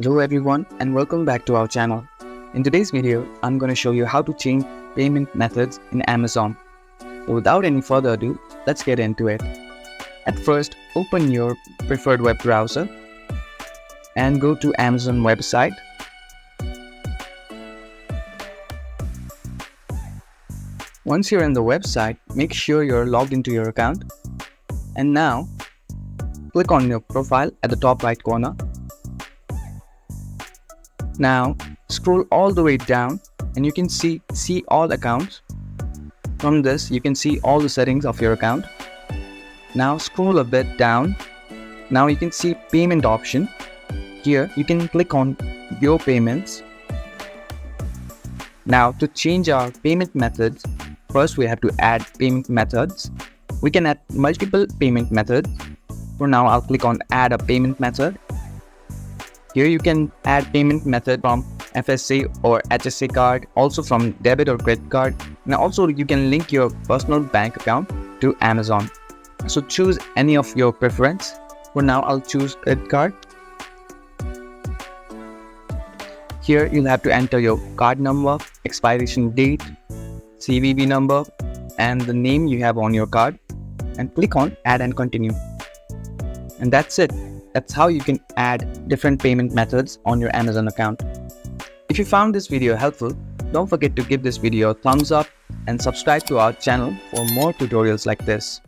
Hello everyone and welcome back to our channel. In today's video, I'm going to show you how to change payment methods in Amazon. So without any further ado, let's get into it. At first, open your preferred web browser and go to Amazon website. Once you're in the website, make sure you're logged into your account. And now, click on your profile at the top right corner. Now, scroll all the way down and you can see all accounts. From this, you can see all the settings of your account. Now, scroll a bit down. Now you can see payment option. Here, you can click on your payments. Now, to change our payment methods, first we have to add payment methods. We can add multiple payment methods. For now, I'll click on add a payment method. Here you can add payment method from FSA or HSA card, also from debit or credit card. And also you can link your personal bank account to Amazon. So choose any of your preference. For now, I'll choose credit card. Here you'll have to enter your card number, expiration date, CVV number, and the name you have on your card. And click on add and continue. And that's it. That's how you can add different payment methods on your Amazon account. If you found this video helpful, don't forget to give this video a thumbs up and subscribe to our channel for more tutorials like this.